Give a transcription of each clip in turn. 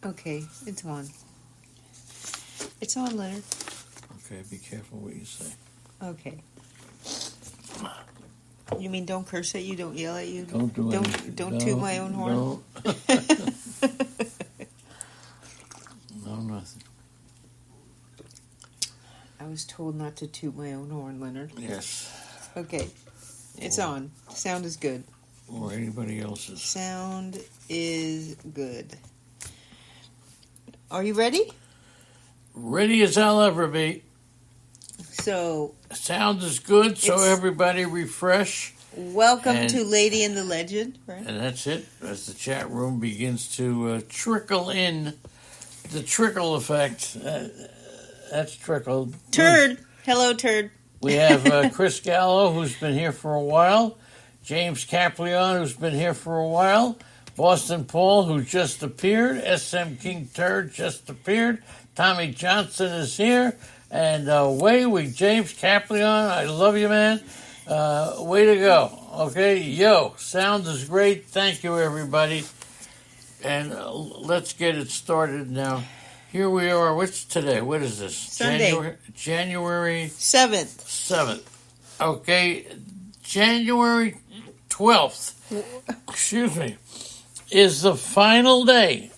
Okay, it's on. It's on, Leonard. Okay, be careful what you say. Okay. You mean don't curse at you, don't yell at you? Don't do anything. Don't toot my own horn? No. No, nothing. I was told not to toot my own horn, Leonard. Yes. Okay, it's on. Sound is good. Or anybody else's. Sound is good. Are you ready? Ready as I'll ever be. So, Sound is good, so It's- everybody refresh. welcome And- to Lady and the Legend, right? And that's it. As the chat room begins to trickle in, the trickle effect. That's trickled. Turd. Hello, Turd. We have Chris Gallo, who's been here for a while. James Caplion, who's been here for a while. Boston Paul, who just appeared. SM King Turd just appeared. Tommy Johnson is here. And away with James Caplion. I love you, man. Way to go. Okay, yo, sound is great. Thank you, everybody. And let's get it started now. Here we are. What's today? What is this? Sunday. January 7th. 7th. Okay, January 12th, excuse me, is the final day.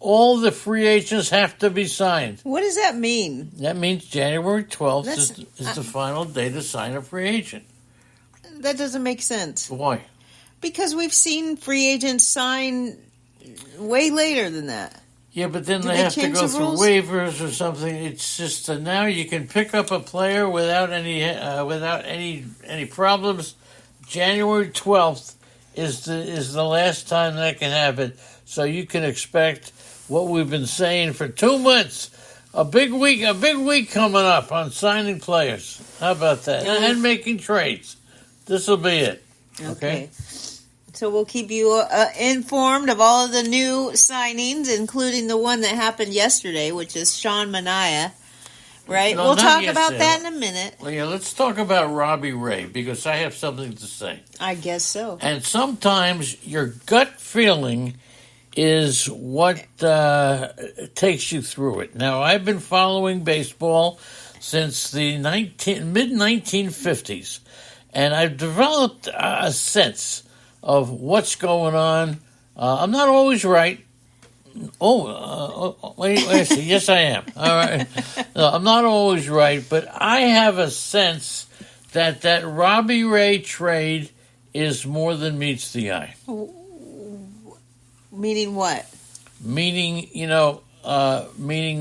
All the free agents have to be signed. What does that mean? That means January 12th That's- is the final day to sign a free agent. That doesn't make sense. Why? Because we've seen free agents sign way later than that. Yeah, but then Do they they have to change go the through rules? waivers or something. It's just now you can pick up a player without any problems. January 12th is the last time that can happen. So you can expect what we've been saying for 2 months. A big week coming up on signing players. How about that? And making trades. This will be it. Okay. So we'll keep you informed of all of the new signings, including the one that happened yesterday, which is Sean Mania. Right? No, we'll not talk yesterday. about that in a minute. Well, yeah, let's talk about Robbie Ray because I have something to say. I guess so. And sometimes your gut feeling is what takes you through it. Now, I've been following baseball since the mid-1950s, and I've developed a sense of what's going on. I'm not always right. Wait a second. Yes, I am. All right. No, I'm not always right, but I have a sense that Robbie Ray trade is more than meets the eye. Meaning what? Meaning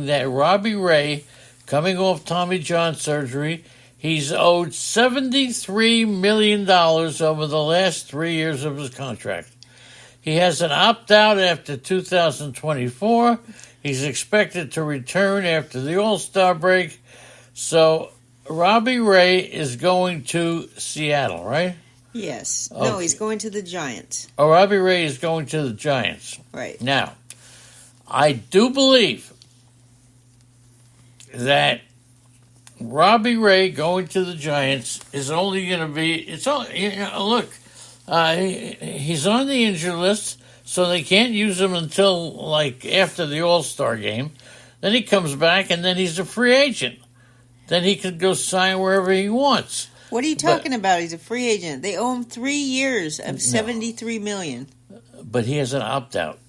that Robbie Ray, coming off Tommy John surgery, he's owed $73 million over the last 3 years of his contract. He has an opt-out after 2024. He's expected to return after the All-Star break. So Robbie Ray is going to Seattle, right? Yes. Okay. No, he's going to the Giants. Oh, Robbie Ray is going to the Giants. Right. Now, I do believe that Robbie Ray going to the Giants is only going to be. Look, he's on the injured list, so they can't use him until like after the All-Star game. Then he comes back, and then he's a free agent. Then he could go sign wherever he wants. What are you talking about? He's a free agent. They owe him 3 years of $73 million. But he has an opt-out.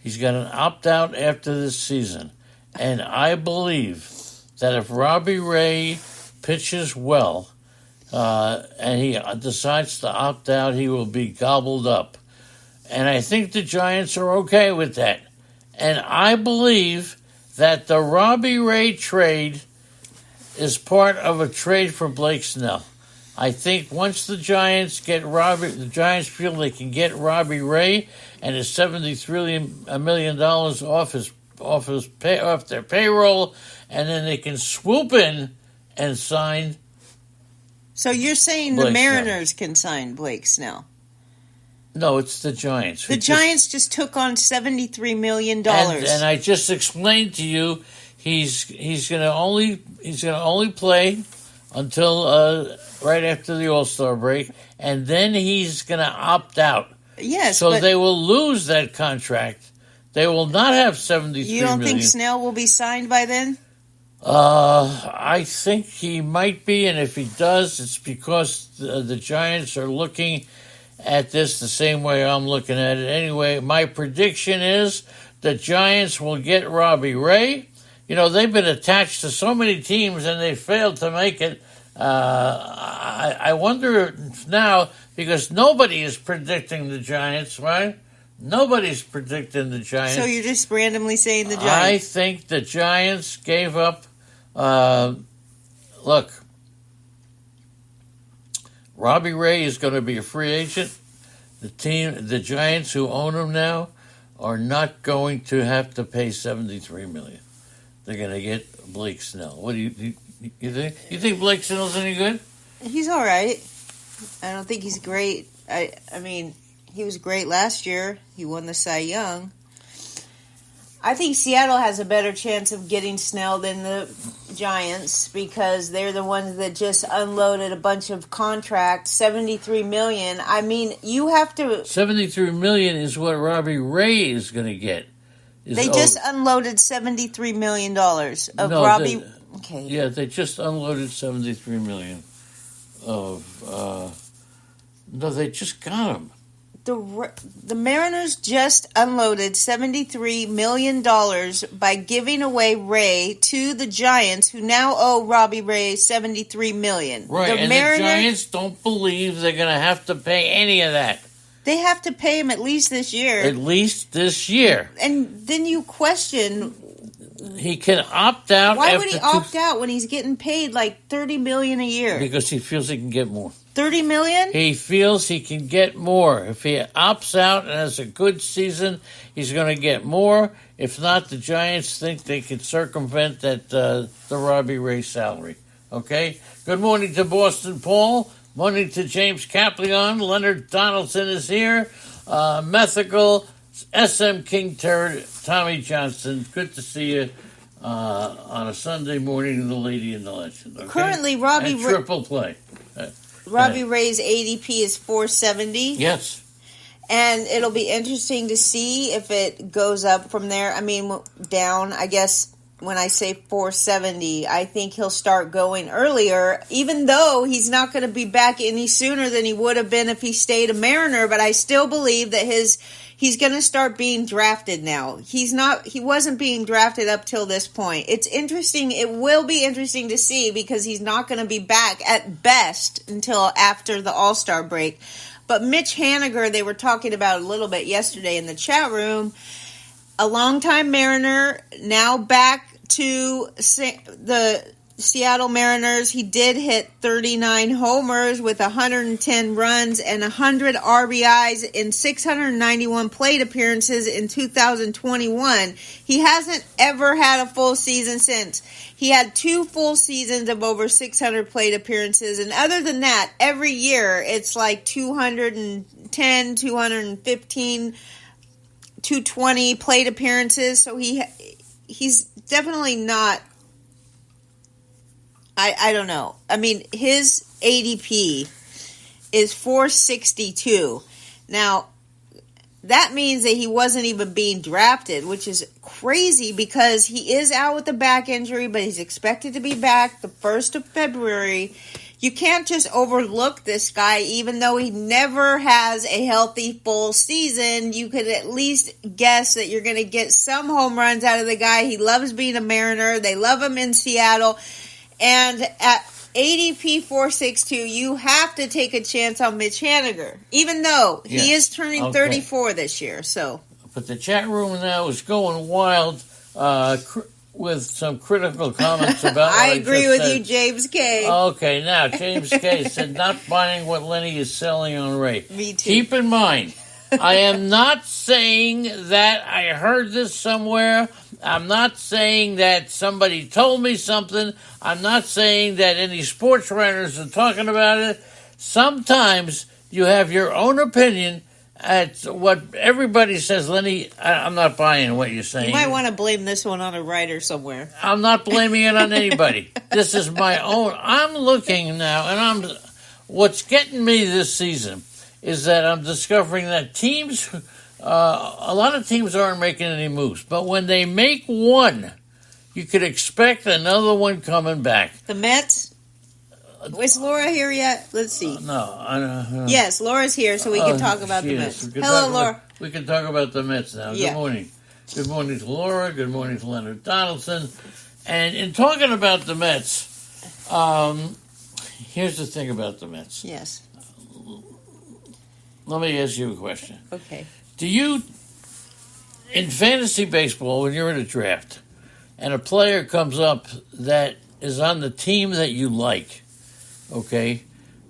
He's got an opt-out after this season. And I believe that if Robbie Ray pitches well and he decides to opt out, he will be gobbled up. And I think the Giants are okay with that. And I believe that the Robbie Ray trade is part of a trade for Blake Snell. I think once the Giants feel they can get Robbie Ray and his $73 million off their payroll, and then they can swoop in and sign. So you're saying Blake the Mariners can sign Blake Snell? No, it's the Giants. The Giants just took on $73 million. And I just explained to you, he's going to only play until right after the All-Star break, and then he's going to opt out. Yes, so but they will lose that contract They will not have 73 You don't million. think Snell will be signed by then? I think he might be, and if he does, it's because the Giants are looking at this the same way I'm looking at it. Anyway, my prediction is the Giants will get Robbie Ray. You know, they've been attached to so many teams and they failed to make it. I wonder now, because nobody is predicting the Giants, right? Nobody's predicting the Giants. So you're just randomly saying the I Giants? think the Giants gave up. Look, Robbie Ray is going to be a free agent. The Giants who own him now, are not going to have to pay $73 million. They're going to get Blake Snell. What do you think? You think Blake Snell's any good? He's all right. I don't think he's great. I mean, he was great last year. He won the Cy Young. I think Seattle has a better chance of getting Snell than the Giants because they're the ones that just unloaded a bunch of contracts, $73 million. I mean, you have to. $73 million is what Robbie Ray is going to get. They just unloaded $73 million of No, Robbie. Okay. Yeah, they just unloaded $73 million of. No, they just got him. The Mariners just unloaded $73 million by giving away Ray to the Giants, who now owe Robbie Ray $73 million. Right, the Giants don't believe they're going to have to pay any of that. They have to pay him at least this year. At least this year. And then you question... He can opt out. Why would he opt out when he's getting paid like $30 million a year? Because he feels he can get more. $30 million? He feels he can get more. If he opts out and has a good season, he's going to get more. If not, the Giants think they can circumvent the Robbie Ray salary. Okay? Good morning to Boston Paul. Morning to James Caplion. Leonard Donaldson is here. Methical, SM King Turd, Tommy Johnson. Good to see you on a Sunday morning, the lady in the legend. Okay? Currently, Robbie triple play. Robbie Ray's ADP is 470. Yes. And it'll be interesting to see if it goes up from there. I mean, down, I guess, when I say 470, I think he'll start going earlier, even though he's not going to be back any sooner than he would have been if he stayed a Mariner. But I still believe that he's going to start being drafted now. He wasn't being drafted up till this point. It's interesting. It will be interesting to see because he's not going to be back at best until after the All-Star break. But Mitch Haniger, they were talking about a little bit yesterday in the chat room, a longtime Mariner, now back to the Seattle Mariners. He did hit 39 homers with 110 runs and 100 RBIs in 691 plate appearances in 2021. He hasn't ever had a full season since. He had 2 full seasons of over 600 plate appearances, and other than that, every year it's like 210, 215, 220 plate appearances. So he's definitely not. I don't know. I mean, his ADP is 462. Now, that means that he wasn't even being drafted, which is crazy because he is out with a back injury, but he's expected to be back the 1st of February. You can't just overlook this guy, even though he never has a healthy full season. You could at least guess that you're going to get some home runs out of the guy. He loves being a Mariner. They love him in Seattle. And at ADP 462, you have to take a chance on Mitch Haniger, even though he is turning 34 this year. So, but the chat room now is going wild with some critical comments about what I agree with said. you, James K. Okay, now, James K. said not buying what Lenny is selling on Ray. Me too. Keep in mind, I am not saying that I heard this somewhere. I'm not saying that somebody told me something. I'm not saying that any sports writers are talking about it. Sometimes you have your own opinion at what everybody says. Lenny, I'm not buying what you're saying. You might want to blame this one on a writer somewhere. I'm not blaming it on anybody. This is my own. I'm looking now, and what's getting me this season is that I'm discovering that teams a lot of teams aren't making any moves, but when they make one, you could expect another one coming back. The Mets? Is Laura here yet? Let's see. No. Yes, Laura's here, so we can talk about the Mets. Hello, Laura. We can talk about the Mets now. Yeah. Good morning. Good morning to Laura. Good morning to Leonard Donaldson. And in talking about the Mets, here's the thing about the Mets. Yes. Let me ask you a question. Okay. Do you, in fantasy baseball, when you're in a draft, and a player comes up that is on the team that you like, okay,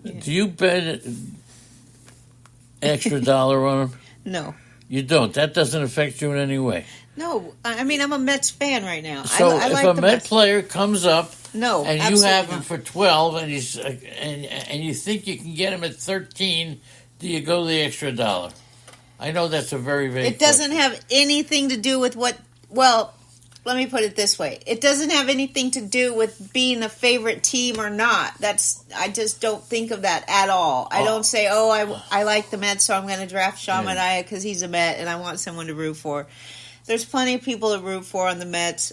do you bet an extra dollar on him? No. You don't. That doesn't affect you in any way. No, I mean, I'm a Mets fan right now. So I if like a the Met Mets. player comes up No, and you absolutely have him not. for 12 and he's and you think you can get him at 13, do you go the extra dollar? I know that's a very vague It doesn't have anything to do with what, well, let me put it this way. It doesn't have anything to do with being a favorite team or not. I just don't think of that at all. I don't say, I like the Mets, so I'm going to draft Sean Manaea because he's a Met and I want someone to root for. There's plenty of people to root for on the Mets.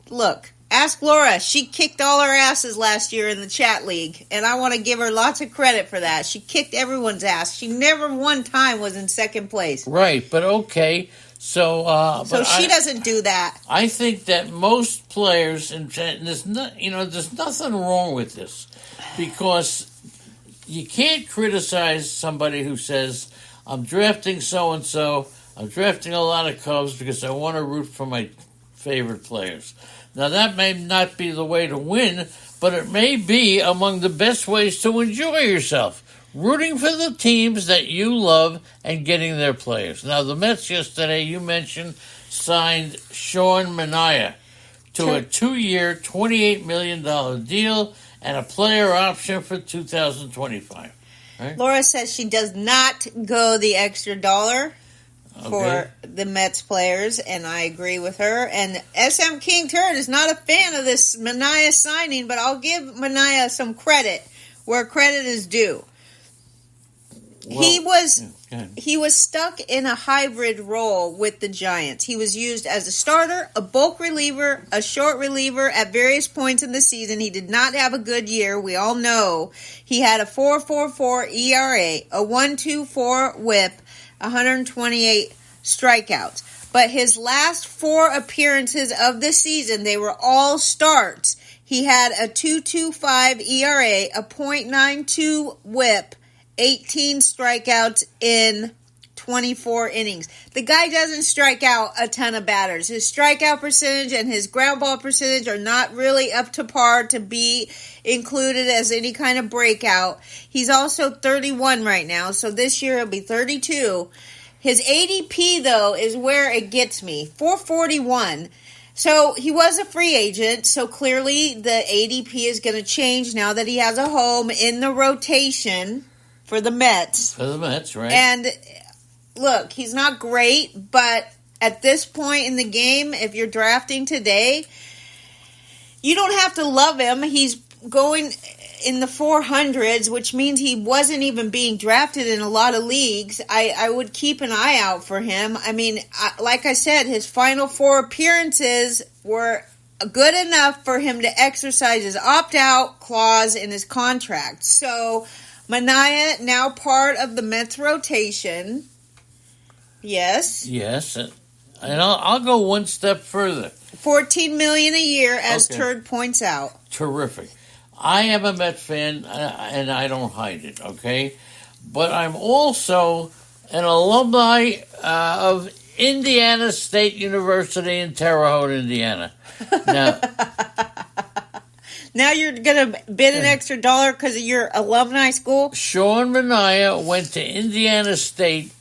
Look, ask Laura. She kicked all our asses last year in the chat league, and I want to give her lots of credit for that. She kicked everyone's ass. She never one time was in second place. Right, but okay. So She doesn't do that. I think that most players, and there's nothing wrong with this, because you can't criticize somebody who says, I'm drafting so-and-so, I'm drafting a lot of Cubs because I want to root for my favorite players. Now, that may not be the way to win, but it may be among the best ways to enjoy yourself. Rooting for the teams that you love and getting their players. Now, the Mets yesterday, you mentioned, signed Sean Manaea to a 2-year, $28 million deal and a player option for 2025. Right? Laura says she does not go the extra dollar for the Mets players, and I agree with her. And SM King Turd is not a fan of this Manaea signing, but I'll give Manaea some credit where credit is due. Well, he was stuck in a hybrid role with the Giants. He was used as a starter, a bulk reliever, a short reliever at various points in the season. He did not have a good year. We all know he had a 4.44 ERA, a 1.24 WHIP, 128 strikeouts. But his last 4 appearances of the season, they were all starts. He had a 2.25 ERA, a .92 WHIP, 18 strikeouts in 24 innings. The guy doesn't strike out a ton of batters. His strikeout percentage and his ground ball percentage are not really up to par to be included as any kind of breakout. He's also 31 right now, so this year he'll be 32. His ADP, though, is where it gets me. 441. So he was a free agent, so clearly the ADP is going to change now that he has a home in the rotation for the Mets. For the Mets, right. And look, he's not great, but at this point in the game, if you're drafting today, you don't have to love him. He's going in the 400s, which means he wasn't even being drafted in a lot of leagues. I would keep an eye out for him. I mean, like I said, his final 4 appearances were good enough for him to exercise his opt-out clause in his contract. So Manaea, now part of the Mets rotation. Yes. Yes. And I'll go one step further. $14 million a year, as Turd points out. Terrific. I am a Met fan, and I don't hide it, okay? But I'm also an alumni of Indiana State University in Terre Haute, Indiana. Now, now you're going to bid an extra dollar because of your alumni school? Sean Manaea went to Indiana State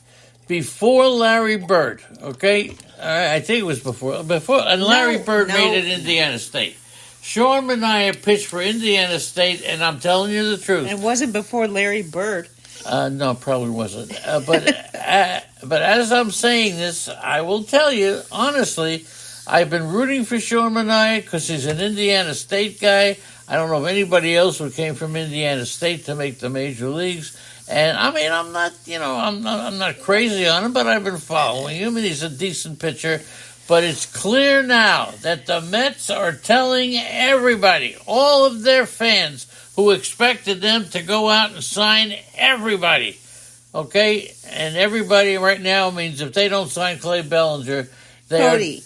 before Larry Bird, okay? I think it was before, and Larry Bird made it Indiana State. Sean Manaea pitched for Indiana State, and I'm telling you the truth. It wasn't before Larry Bird. No, probably wasn't. But as I'm saying this, I will tell you, honestly, I've been rooting for Sean Manaea because he's an Indiana State guy. I don't know of anybody else who came from Indiana State to make the major leagues. And I mean, I'm not crazy on him, but I've been following him, and he's a decent pitcher. But it's clear now that the Mets are telling everybody, all of their fans who expected them to go out and sign everybody, okay? And everybody right now means if they don't sign Clay Bellinger, Cody.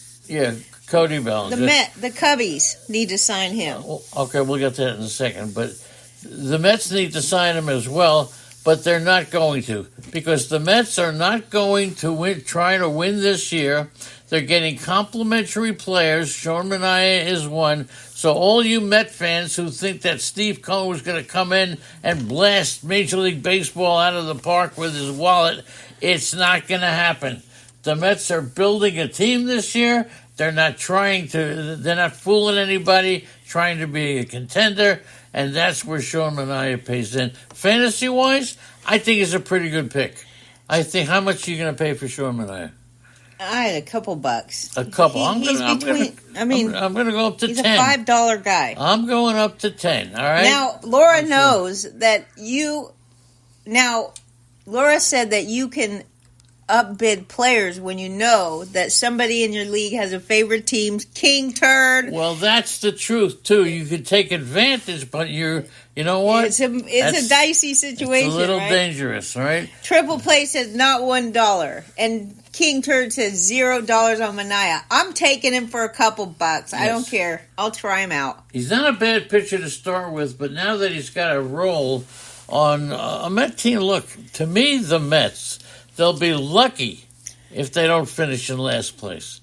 Cody Bellinger. The Cubbies need to sign him. Okay, we'll get to that in a second. But the Mets need to sign him as well, but they're not going to, because the Mets are not going to try to win this year. They're getting complimentary players. Sean Manaea is one. So all you Met fans who think that Steve Cohen was going to come in and blast Major League Baseball out of the park with his wallet, it's not going to happen. The Mets are building a team this year. They're not fooling anybody, trying to be a contender, and that's where Sean Manaea pays in. Fantasy-wise, I think it's a pretty good pick. I think, how much are you going to pay for Sean Manaea? I had a couple bucks. A couple. I'm going to go up to 10. He's a $5 guy. I'm going up to 10. All right. Now Laura knows that you. Now Laura said that you can upbid players when you know that somebody in your league has a favorite team, King Turd. Well, that's the truth too. You could take advantage, but you know what? It's a dicey situation. It's a little right? dangerous, right? Triple Play says not $1, and King Turd says $0 on Manaea. I'm taking him for a couple bucks. Yes. I don't care. I'll try him out. He's not a bad pitcher to start with, but now that he's got a role on a Met team, look, to me, the Mets, they'll be lucky if they don't finish in last place.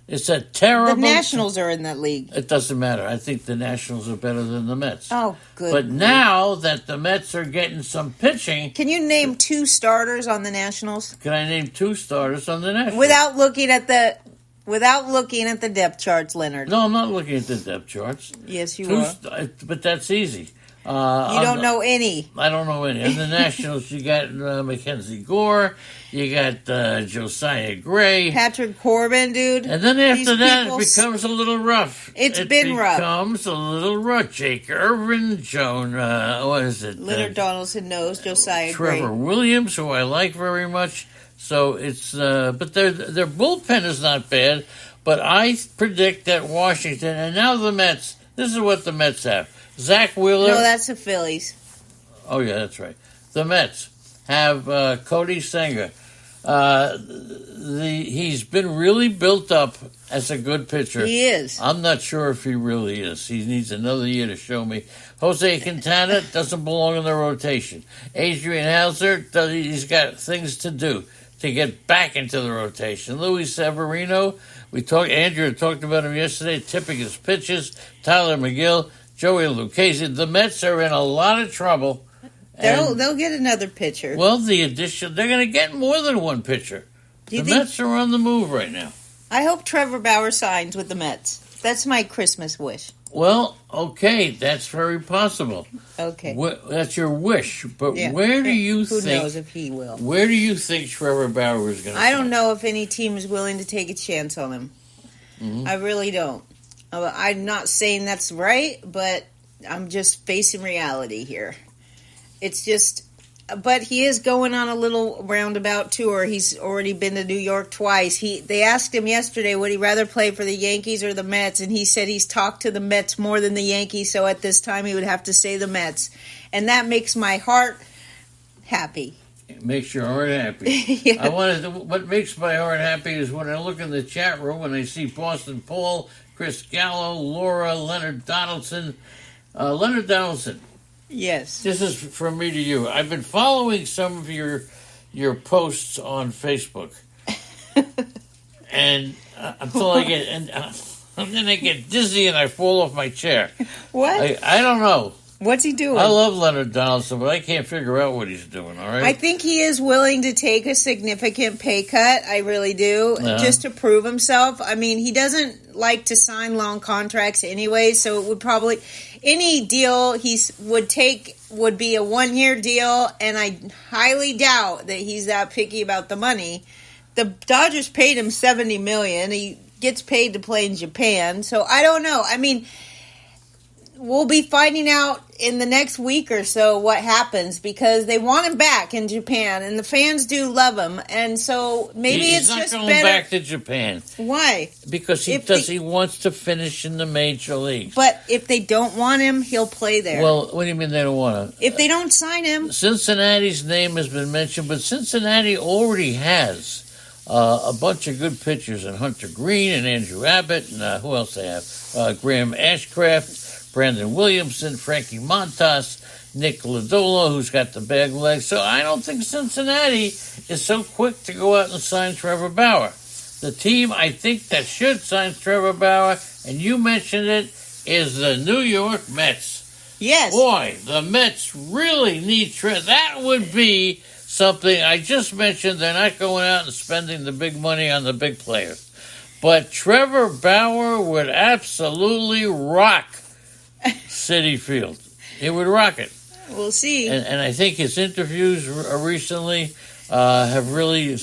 It's a terrible... The Nationals are in that league. It doesn't matter. I think the Nationals are better than the Mets. Oh, good. But now that the Mets are getting some pitching... Can you name 2 starters on the Nationals? Can I name 2 starters on the Nationals? Without looking at the depth charts, Leonard. No, I'm not looking at the depth charts. Yes, you are. But that's easy. You don't know any. I don't know any. In the Nationals, you got Mackenzie Gore, you got Josiah Gray, Patrick Corbin, dude. And then after that, it becomes a little rough. It becomes a little rough. Jake Irvin, what is it? Leonard Donaldson knows Josiah Gray. Trevor Williams, who I like very much. So it's, but their bullpen is not bad. But I predict that Washington, and now the Mets. This is what the Mets have. Zach Wheeler. No, that's the Phillies. Oh, yeah, that's right. The Mets have Cody Senga. He's been really built up as a good pitcher. He is. I'm not sure if he really is. He needs another year to show me. Jose Quintana doesn't belong in the rotation. Adrian Hauser, he's got things to do to get back into the rotation. Luis Severino, Andrew talked about him yesterday, tipping his pitches. Tyler McGill, Joey Lucchesi. The Mets are in a lot of trouble. They'll get another pitcher. Well, they're going to get more than one pitcher. The Mets are on the move right now. I hope Trevor Bauer signs with the Mets. That's my Christmas wish. Well, okay, that's very possible. Okay. That's your wish. But where do you think... Who knows if he will. Where do you think Trevor Bauer is going to I don't know if any team is willing to take a chance on him. Mm-hmm. I really don't. I'm not saying that's right, but I'm just facing reality here. It's just... But he is going on a little roundabout tour. He's already been to New York twice. They asked him yesterday, would he rather play for the Yankees or the Mets? And he said he's talked to the Mets more than the Yankees, so at this time he would have to say the Mets. And that makes my heart happy. It makes your heart happy. Yeah. What makes my heart happy is when I look in the chat room and I see Boston Paul, Chris Gallo, Laura, Leonard Donaldson. Leonard Donaldson. Yes. This is from me to you. I've been following some of your posts on Facebook, and until I get and then I get dizzy and I fall off my chair. What? I don't know. What's he doing? I love Leonard Donaldson, but I can't figure out what he's doing. All right. I think he is willing to take a significant pay cut. I really do, just to prove himself. I mean, he doesn't like to sign long contracts anyway, so it would probably. Any deal he would take would be a 1-year deal, and I highly doubt that he's that picky about the money. The Dodgers paid him $70 million. He gets paid to play in Japan, so I don't know. I mean, we'll be finding out in the next week or so what happens, because they want him back in Japan, and the fans do love him. And so maybe He's it's not just going better. back to Japan. Why? Because he wants to finish in the major leagues. But if they don't want him, he'll play there. Well, what do you mean they don't want to? If they don't sign him, Cincinnati's name has been mentioned, but Cincinnati already has a bunch of good pitchers, and Hunter Green and Andrew Abbott, and who else they have? Graham Ashcraft, Brandon Williamson, Frankie Montas, Nick Lodolo, who's got the bag legs. So I don't think Cincinnati is so quick to go out and sign Trevor Bauer. The team I think that should sign Trevor Bauer, and you mentioned it, is the New York Mets. yes. Boy, the Mets really need Trevor. That would be something. I just mentioned they're not going out and spending the big money on the big players. But Trevor Bauer would absolutely rock Citi Field. He would rock it. We'll see. And I think his interviews recently have really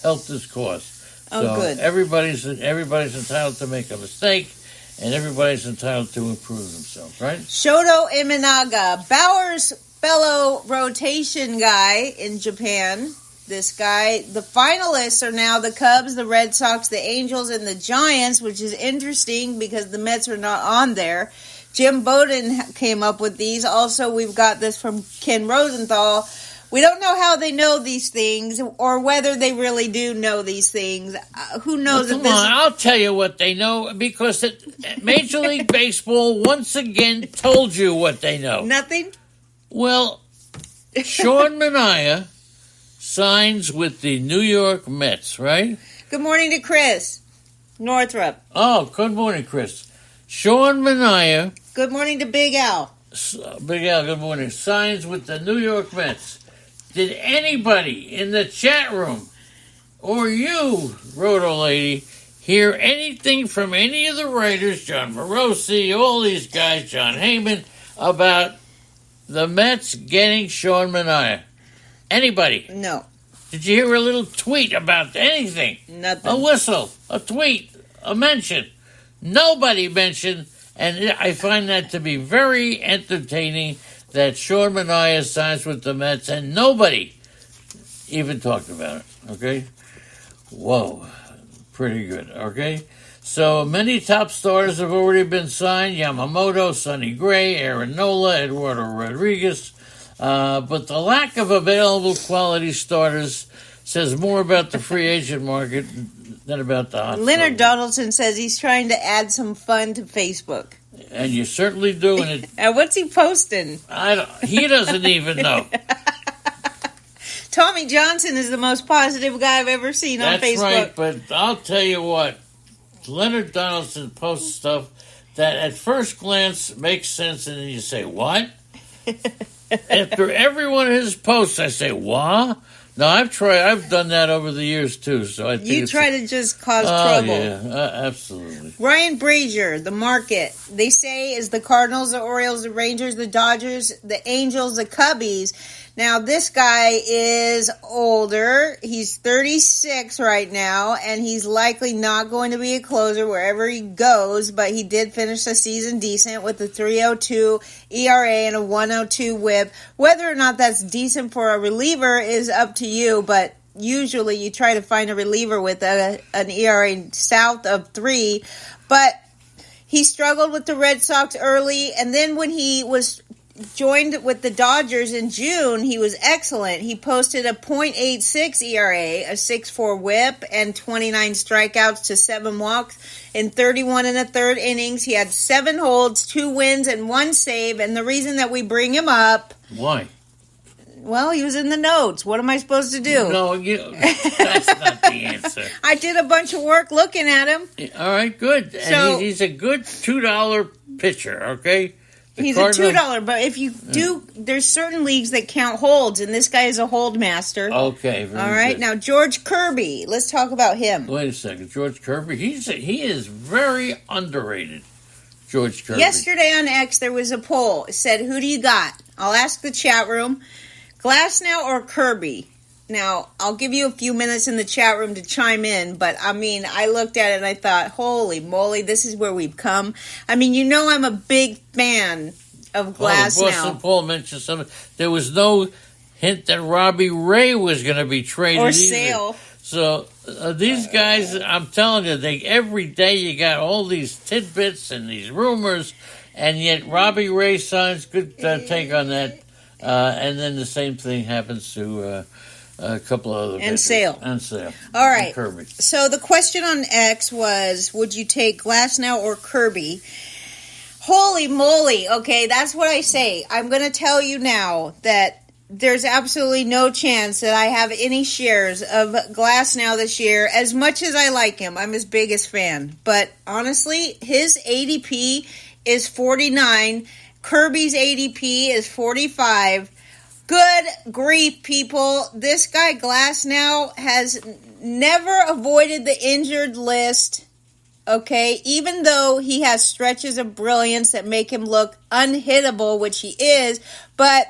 helped his cause. Oh, so good. Everybody's entitled to make a mistake, and everybody's entitled to improve themselves, right? Shoto Imanaga, Bauer's fellow rotation guy in Japan. This guy, the finalists are now the Cubs, the Red Sox, the Angels, and the Giants, which is interesting because the Mets are not on there. Jim Bowden came up with these. Also, we've got this from Ken Rosenthal. We don't know how they know these things or whether they really do know these things. Who knows? Well, come on, I'll tell you what they know, because Major League Baseball once again told you what they know. Nothing? Well, Sean Manaea signs with the New York Mets, right? Good morning to Chris Northrup. Oh, good morning, Chris. Sean Manaea. Good morning to Big Al. Big Al, good morning. Signs with the New York Mets. Did anybody in the chat room, or you, Roto Lady, hear anything from any of the writers, John Morosi, all these guys, John Heyman, about the Mets getting Sean Manaea? Anybody? No. Did you hear a little tweet about anything? Nothing. A whistle, a tweet, a mention. Nobody mentioned, and I find that to be very entertaining, that Sean Manaea signs with the Mets, and nobody even talked about it, okay? Whoa, pretty good, okay? So many top stars have already been signed: Yamamoto, Sonny Gray, Aaron Nola, Eduardo Rodriguez. But the lack of available quality starters says more about the free agent market than about the hot Leonard stars. Donaldson says he's trying to add some fun to Facebook. And you're certainly doing it. What's he posting? He doesn't even know. Tommy Johnson is the most positive guy I've ever seen on Facebook. That's right, but I'll tell you what. Leonard Donaldson posts stuff that at first glance makes sense, and then you say, what? After every one of his posts, I say, what? No, I've done that over the years, too. So I think You try to just cause trouble. Yeah, absolutely. Ryan Brazier, the market. They say is the Cardinals, the Orioles, the Rangers, the Dodgers, the Angels, the Cubbies. Now, this guy is older. He's 36 right now, and he's likely not going to be a closer wherever he goes, but he did finish the season decent with a 3.02 ERA and a 1.02 WHIP. Whether or not that's decent for a reliever is up to you, but usually you try to find a reliever with an ERA south of 3, but he struggled with the Red Sox early, and then when he was joined with the Dodgers in June, he was excellent. He posted a .86 ERA, a 6.4 WHIP, and 29 strikeouts to 7 walks in 31 and a third innings. He had 7 holds, 2 wins, and 1 save, and the reason that we bring him up... Why? Well, he was in the notes. What am I supposed to do? No, that's not the answer. I did a bunch of work looking at him. All right, good. So, and he's a good $2 pitcher, okay? He's a $2, but if you do, there's certain leagues that count holds, and this guy is a hold master. Okay, very all right. good. Now George Kirby, let's talk about him. Wait a second, George Kirby. He is very underrated. George Kirby. Yesterday on X, there was a poll. It said, "Who do you got?" I'll ask the chat room: Glasnow or Kirby. Now, I'll give you a few minutes in the chat room to chime in, but I mean, I looked at it and I thought, holy moly, this is where we've come. I mean, you know I'm a big fan of Glass now. Boston Paul mentioned something. There was no hint that Robbie Ray was going to be traded Or either. Sale. So these guys, I'm telling you, every day you got all these tidbits and these rumors, and yet Robbie Ray signs. Good take on that. And then the same thing happens to a couple of other and Sale. All right. And Kirby. So the question on X was, would you take Glasnow or Kirby? Holy moly. Okay, that's what I say. I'm going to tell you now that there's absolutely no chance that I have any shares of Glasnow this year. As much as I like him, I'm his biggest fan. But honestly, his ADP is 49. Kirby's ADP is 45. Good grief, people. This guy Glasnow has never avoided the injured list. Okay, even though he has stretches of brilliance that make him look unhittable, which he is, but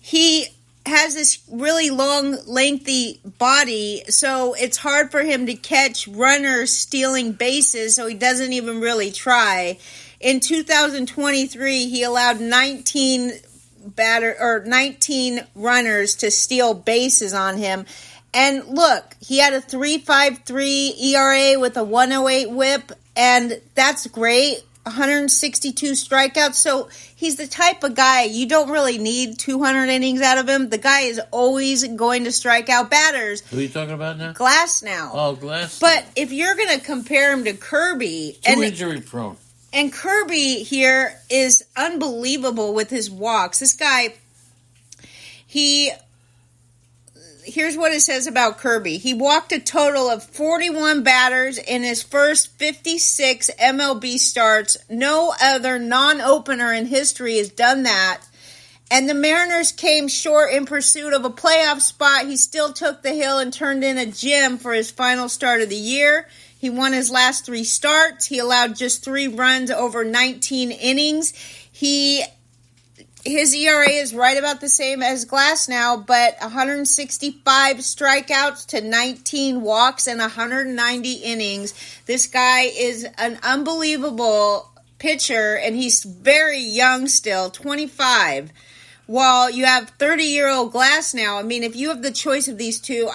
he has this really long, lengthy body, so it's hard for him to catch runners stealing bases, so he doesn't even really try. In 2023, he allowed 19 runners to steal bases on him. And look, he had a 3.53 ERA with a 108 whip, and that's great. 162 strikeouts. So he's the type of guy you don't really need 200 innings out of him. The guy is always going to strike out batters. Who are you talking about now? Glasnow. Oh, Glasnow. But if you're going to compare him to Kirby, too injury prone. And Kirby here is unbelievable with his walks. This guy, here's what it says about Kirby. He walked a total of 41 batters in his first 56 MLB starts. No other non-opener in history has done that. And the Mariners came short in pursuit of a playoff spot. He still took the hill and turned in a gem for his final start of the year. He won his last 3 starts. He allowed just 3 runs over 19 innings. His ERA is right about the same as Glasnow, but 165 strikeouts to 19 walks and 190 innings. This guy is an unbelievable pitcher, and he's very young still, 25. While you have 30-year-old Glasnow, I mean, if you have the choice of these two,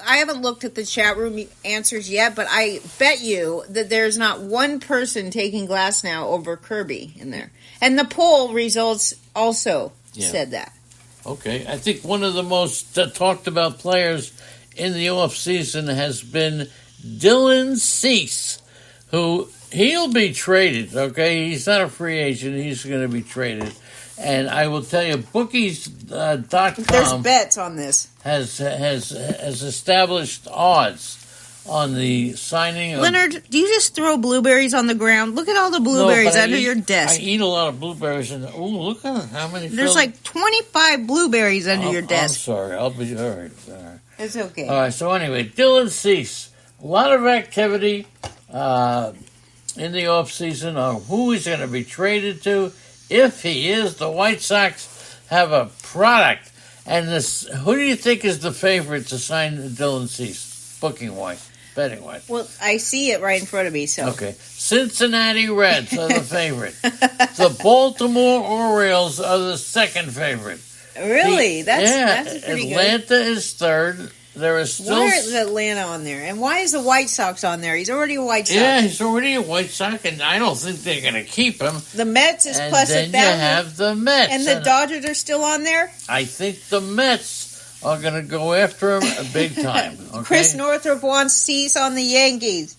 I haven't looked at the chat room answers yet, but I bet you that there's not one person taking Glasnow over Kirby in there. And the poll results also said that. Okay. I think one of the most talked about players in the offseason has been Dylan Cease, who he'll be traded, okay? He's not a free agent. He's going to be traded. And I will tell you, bookies.com there's bets on this. Has established odds on the signing of... Leonard, do you just throw blueberries on the ground? Look at all the blueberries under your desk. I eat a lot of blueberries. And look at how many... There's like 25 blueberries under your desk. I'm sorry. I'll be... All right. It's okay. All right. So anyway, Dylan Cease. A lot of activity in the offseason on who he's going to be traded to. If he is, the White Sox have a product. And who do you think is the favorite to sign Dylan Cease, booking-wise, betting-wise? Well, I see it right in front of me, so. Okay. Cincinnati Reds are the favorite. The Baltimore Orioles are the second favorite. Really? That's pretty good. Atlanta is third. There is still... Why is Atlanta on there? And why is the White Sox on there? He's already a White Sox. Yeah, he's already a White Sox, and I don't think they're going to keep him. The Mets is plus 1,000. And then you have the Mets. And the Dodgers are still on there? I think the Mets are going to go after him big time. Okay? Chris Northrup wants Cease on the Yankees.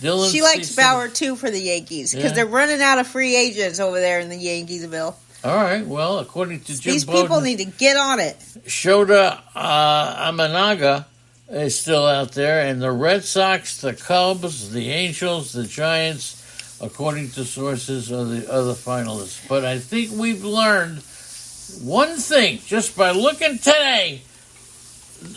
She likes Bauer, too, for the Yankees, because they're running out of free agents over there in the Yankeesville. All right. Well, according to Jim These Bowden, people need to get on it. Shota Amanaga is still out there, and the Red Sox, the Cubs, the Angels, the Giants, according to sources, are the other finalists. But I think we've learned one thing just by looking today.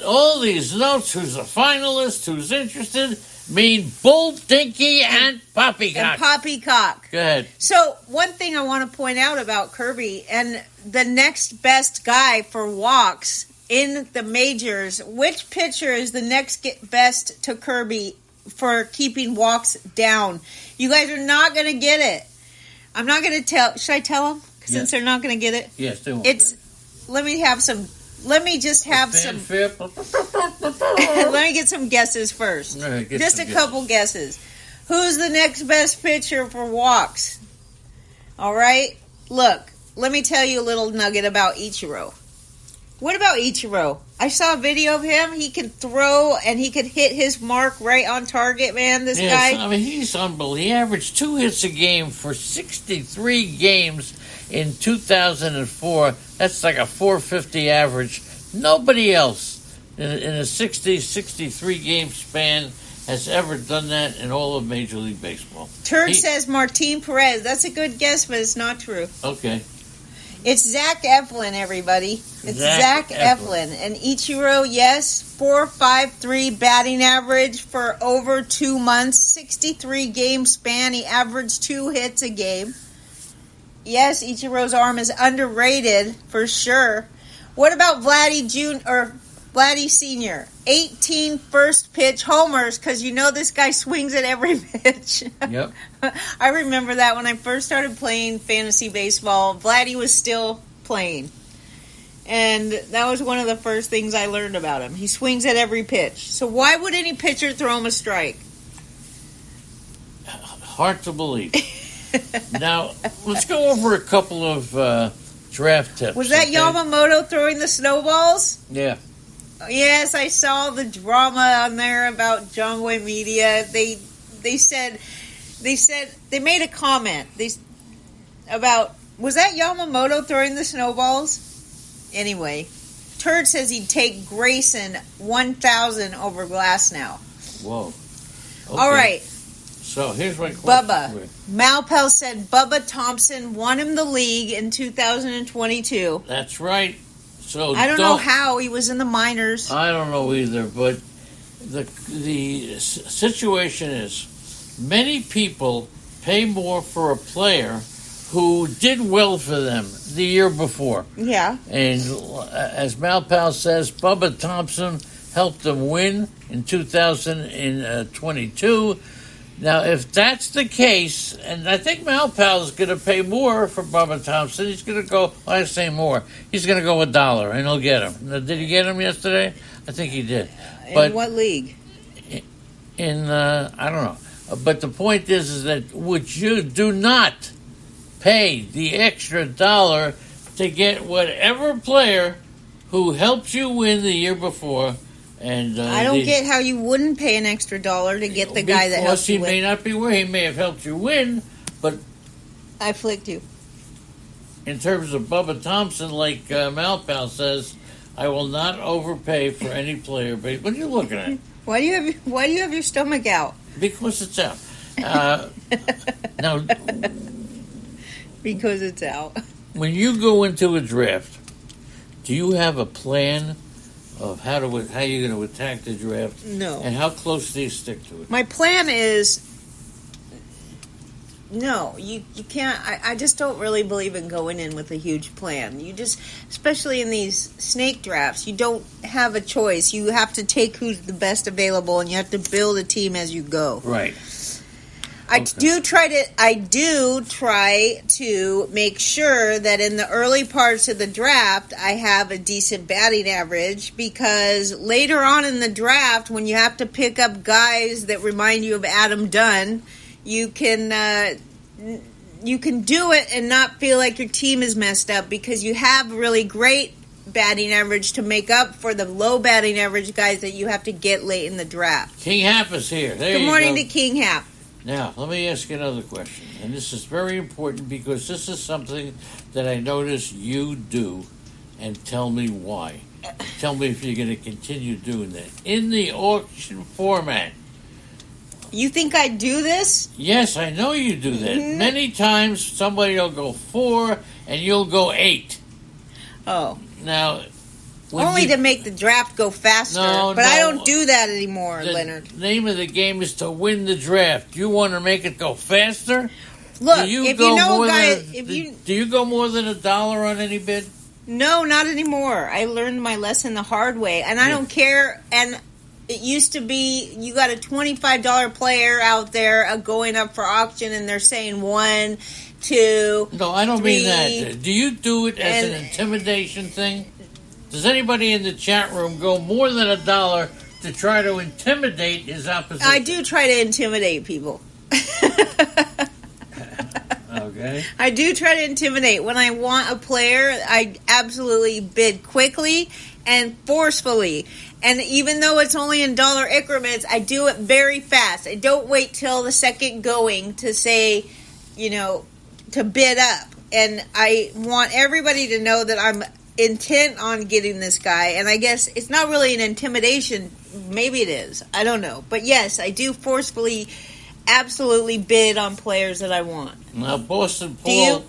All these notes, who's a finalist, who's interested, mean Bull Dinky and Poppycock. And Poppycock. Go ahead. So, one thing I want to point out about Kirby, and the next best guy for walks in the majors, which pitcher is the next best to Kirby for keeping walks down? You guys are not going to get it. I'm not going to tell. Should I tell them? Since they're not going to get it? Yes, they won't. Let me just have some. Let me get some guesses first. Just a couple guesses. Who's the next best pitcher for walks? All right. Look, let me tell you a little nugget about Ichiro. What about Ichiro? I saw a video of him. He can throw and he could hit his mark right on target, man. This guy. I mean, he's unbelievable. He averaged 2 hits a game for 63 games in 2004. That's like a 450 average. Nobody else in a 63 game span has ever done that in all of Major League Baseball. Turd says Martin Perez. That's a good guess, but it's not true. Okay. It's Zach Eflin, everybody. It's Zach Eflin. And Ichiro, yes, 4.53 batting average for over 2 months, 63 game span. He averaged 2 hits a game. Yes, Ichiro's arm is underrated for sure. What about Vladdy Sr.? 18 first pitch homers, because you know this guy swings at every pitch. Yep. I remember that when I first started playing fantasy baseball, Vladdy was still playing. And that was one of the first things I learned about him. He swings at every pitch. So why would any pitcher throw him a strike? Hard to believe. Now, let's go over a couple of draft tips. Was that Yamamoto throwing the snowballs? Yeah. Yes, I saw the drama on there about John Wayne Media. They said they made a comment. About, was that Yamamoto throwing the snowballs? Anyway, Turd says he'd take Grayson 1,000 over Glasnow. Whoa. Okay. All right. So here's my question. Bubba. Malpel said Bubba Thompson won him the league in 2022. That's right. So I don't know how he was in the minors. I don't know either, but the situation is many people pay more for a player who did well for them the year before. Yeah. And as Malpal says, Bubba Thompson helped them win in 2022. Now, if that's the case, and I think Malpal is going to pay more for Bubba Thompson, he's going to go, I say more, he's going to go $1 and he'll get him. Now, did he get him yesterday? I think he did. In what league? In, I don't know. But the point is that would you do not pay the extra $1 to get whatever player who helped you win the year before. And I don't get how you wouldn't pay an extra $1 to get the guy that helped you win. He may not be where he may have helped you win, but I flicked you. In terms of Bubba Thompson, like Malpal says, I will not overpay for any player. But what are you looking at? Why do you have your stomach out? Because it's out. Now, because it's out. When you go into a draft, do you have a plan of how you're going to attack the draft? No. And how close do you stick to it? My plan is no. You can't. I just don't really believe in going in with a huge plan. You just, especially in these snake drafts, you don't have a choice. You have to take who's the best available, and you have to build a team as you go. Right. I do try to make sure that in the early parts of the draft I have a decent batting average, because later on in the draft, when you have to pick up guys that remind you of Adam Dunn, you can do it and not feel like your team is messed up, because you have really great batting average to make up for the low batting average guys that you have to get late in the draft. King Hap is here. Good morning to King Hap. Now, let me ask you another question, and this is very important because this is something that I notice you do, and tell me why. Tell me if you're going to continue doing that. In the auction format. You think I do this? Yes, I know you do that. Many times somebody will go 4 and you'll go 8. Oh. Now... Only to make the draft go faster, but I don't do that anymore, Leonard. The name of the game is to win the draft. You want to make it go faster? Look, if you know a guy... Do you go more than $1 on any bid? No, not anymore. I learned my lesson the hard way, and I don't care. And it used to be you got a $25 player out there going up for auction, and they're saying 1, 2. No, I don't 3, mean that. Do you do it as an intimidation thing? Does anybody in the chat room go more than $1 to try to intimidate his opposition? I do try to intimidate people. Okay. I do try to intimidate. When I want a player, I absolutely bid quickly and forcefully. And even though it's only in dollar increments, I do it very fast. I don't wait till the second going to say, to bid up. And I want everybody to know that I'm intent on getting this guy. And I guess it's not really an intimidation. Maybe it is. I don't know. But yes, I do forcefully absolutely bid on players that I want. Now, Boston Paul,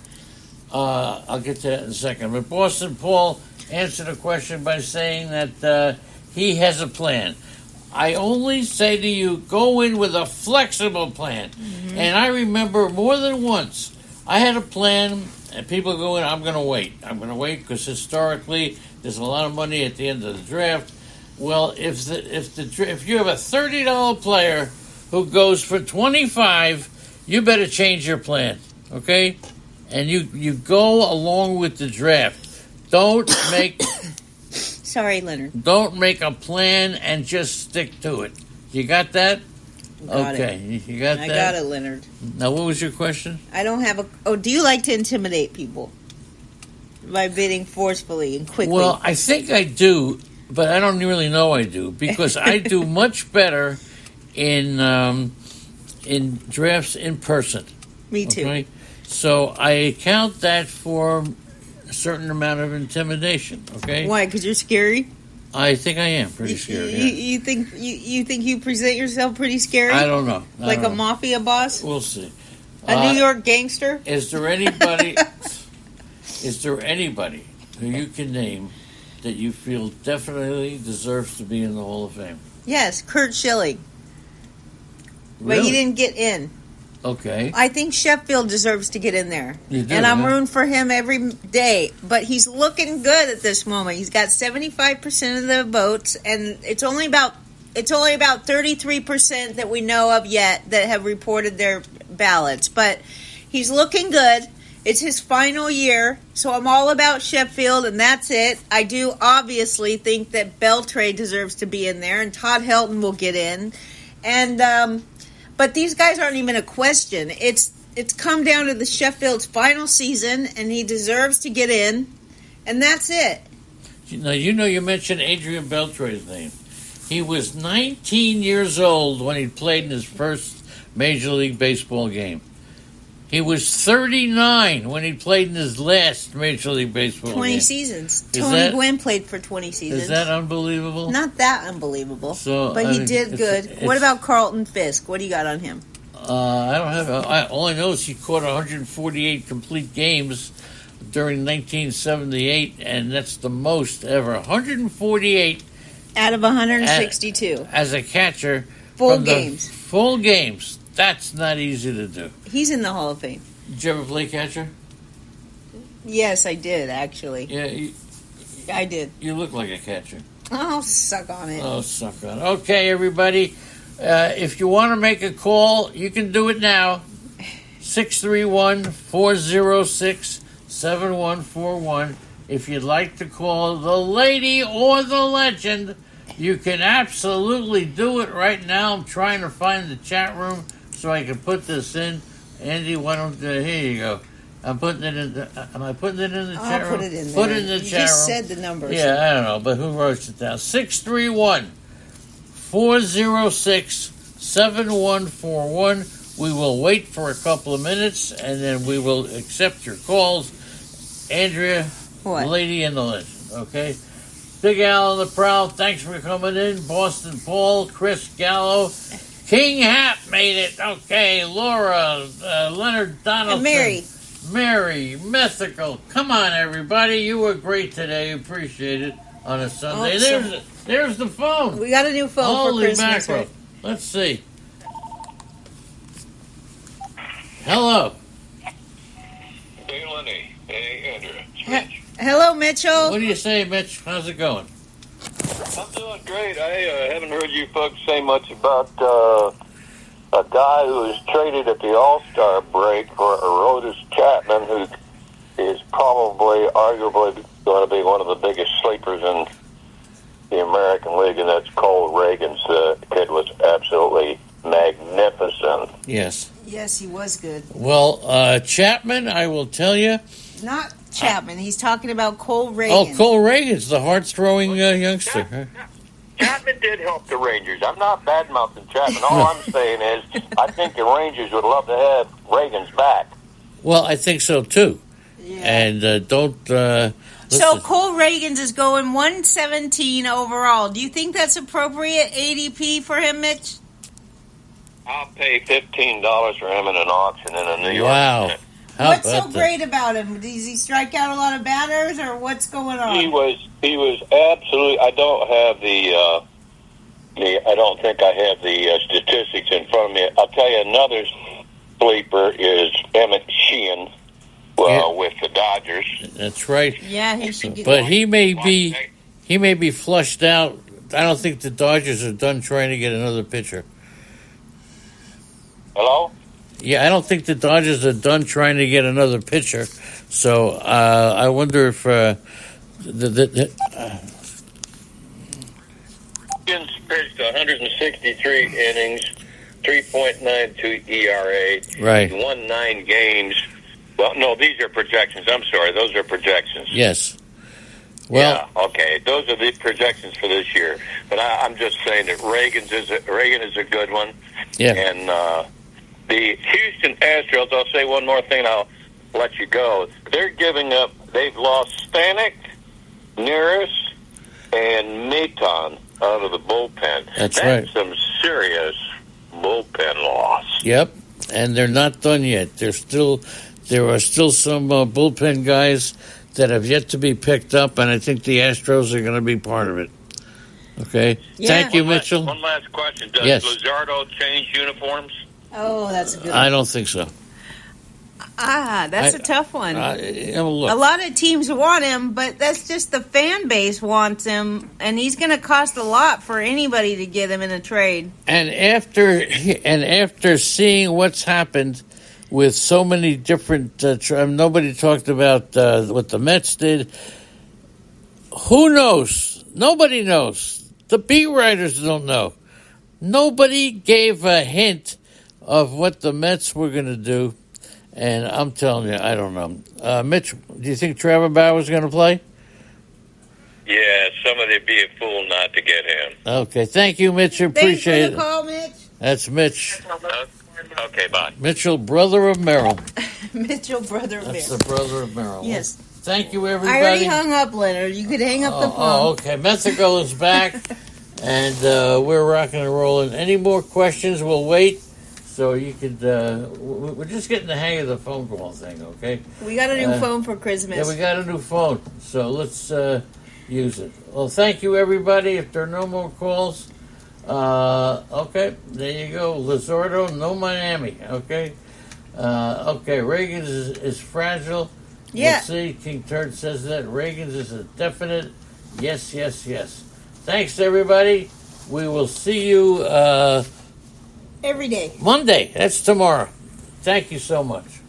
I'll get to that in a second, but Boston Paul answered a question by saying that he has a plan. I only say to you, go in with a flexible plan. Mm-hmm. And I remember more than once, I had a plan, and people go in, I'm going to wait. I'm going to wait because historically, there's a lot of money at the end of the draft. Well, if you have a $30 player who goes for 25, you better change your plan, okay? And you go along with the draft. Don't make Sorry, Leonard. Don't make a plan and just stick to it. You got that? Got okay, it. You got that? I got it, Leonard. Now, what was your question? I don't have a. Oh, do you like to intimidate people by bidding forcefully and quickly? Well, I think I do, but I don't really know I do because I do much better in drafts in person. Me too. Okay? So I count that for a certain amount of intimidation. Okay. Why? Because you're scary. I think I am pretty scary. You think you present yourself pretty scary? I don't know. Like a mafia boss? We'll see. A New York gangster? Is there anybody? Is there anybody who you can name that you feel definitely deserves to be in the Hall of Fame? Yes, Kurt Schilling. Really? But he didn't get in. Okay. I think Sheffield deserves to get in there. You do, and I'm huh? rooting for him every day. But he's looking good at this moment. He's got 75% of the votes, and it's only about 33% that we know of yet that have reported their ballots. But he's looking good. It's his final year, so I'm all about Sheffield, and that's it. I do obviously think that Beltray deserves to be in there, and Todd Helton will get in. And but these guys aren't even a question. It's come down to the Sheffield's final season, and he deserves to get in, and that's it. Now, you mentioned Adrian Beltre's name. He was 19 years old when he played in his first Major League Baseball game. He was 39 when he played in his last Major League Baseball 20 game. seasons. Tony Gwynn played for 20 seasons. Is that unbelievable? Not that unbelievable, So, but he did good. What about Carlton Fisk? What do you got on him? I don't have. All I know is he caught 148 complete games during 1978, and that's the most ever. 148 out of 162 as a catcher. Full games. Full games. That's not easy to do. He's in the Hall of Fame. Did you ever play catcher? Yes, I did, actually. Yeah, I did. You look like a catcher. Oh, suck on it. Oh, suck on it. Okay, everybody. If you want to make a call, you can do it now. 631-406-7141. If you'd like to call the lady or the legend, you can absolutely do it right now. I'm trying to find the chat room so I can put this in. Andy, why don't here you go. I'm putting it in. Am I putting it in the chat room? I'll put it in there. Put it in the chat room. You just said the numbers. Yeah, I don't know, but who wrote it down? 631-406-7141. We will wait for a couple of minutes, and then we will accept your calls. Andrea, what? Lady and the Legend, okay? Big Al on the prowl, thanks for coming in. Boston Paul, Chris Gallo. King Hap made it. Okay, Laura, Leonard Donaldson. And Mary, Mythical. Come on, everybody. You were great today. Appreciate it on a Sunday. There's the phone. We got a new phone Holy for Christmas. mackerel. Right? Let's see. Hello. Hey, Lenny. Hey, Andrea. Hello, Mitchell. What do you say, Mitch? How's it going? I'm doing great. I haven't heard you folks say much about a guy who was traded at the All-Star break for Aroldis Chapman, who is probably, arguably, going to be one of the biggest sleepers in the American League, and that's Cole Reagans. The kid was absolutely magnificent. Yes. Yes, he was good. Well, Chapman, I will tell you. Not Chapman. He's talking about Cole Reagans. Oh, Cole Reagans, the hard-throwing youngster. Chapman did help the Rangers. I'm not bad-mouthing Chapman. All I'm saying is I think the Rangers would love to have Reagans back. Well, I think so, too. Yeah. And don't... So Cole Reagans is going 117 overall. Do you think that's appropriate ADP for him, Mitch? I'll pay $15 for him in an auction in a New York. Wow. What's so great about him? Does he strike out a lot of batters, or what's going on? He was absolutely. I don't have I don't think I have the statistics in front of me. I'll tell you another sleeper is Emmett Sheehan, with the Dodgers. That's right. Yeah, he should get. But he may be flushed out. I don't think the Dodgers are done trying to get another pitcher. Hello? Yeah, I don't think the Dodgers are done trying to get another pitcher. So I wonder if Higgins pitched 163 innings, 3.92 ERA. Right. He won 9 games. Well, no, these are projections. I'm sorry, those are projections. Yes. Well, yeah, okay. Those are the projections for this year. But I'm just saying that Reagan is a good one. Yeah. And the Houston Astros, I'll say one more thing and I'll let you go. They're giving up. They've lost Stanek, Neris, and Maton out of the bullpen. That's right. Some serious bullpen loss. Yep. And they're not done yet. There are still some bullpen guys that have yet to be picked up, and I think the Astros are going to be part of it. Okay? Yeah. Thank you, Mitchell. One last question. Does Yes. Luzardo change uniforms? Oh, that's a good one. I don't think so. That's a tough one. Look. A lot of teams want him, but that's just the fan base wants him, and he's going to cost a lot for anybody to get him in a trade. And after seeing what's happened with so many different, nobody talked about what the Mets did. Who knows? Nobody knows. The beat writers don't know. Nobody gave a hint of what the Mets were going to do, and I'm telling you, I don't know. Mitch, do you think Trevor Bauer's going to play? Yeah, somebody'd be a fool not to get him. Okay, thank you, Mitch. Appreciate Thanks for the call, Mitch. That's Mitch. Okay, bye. Mitchell, brother of Merrill. Mitchell, brother of That's Bear. the brother of Merrill. Yes. Thank you, everybody. I already hung up, Leonard. You could hang up the phone. Oh, okay. Methical is back, and we're rocking and rolling. Any more questions, we'll wait. So you could, we're just getting the hang of the phone call thing, okay? We got a new phone for Christmas. Yeah, we got a new phone, so let's use it. Well, thank you, everybody. If there are no more calls, okay, there you go. Luzardo, no Miami, okay? Okay, Reagans is fragile. Yeah. We'll see. King Turd says that. Reagans is a definite yes, yes, yes. Thanks, everybody. We will see you every day. Monday. That's tomorrow. Thank you so much.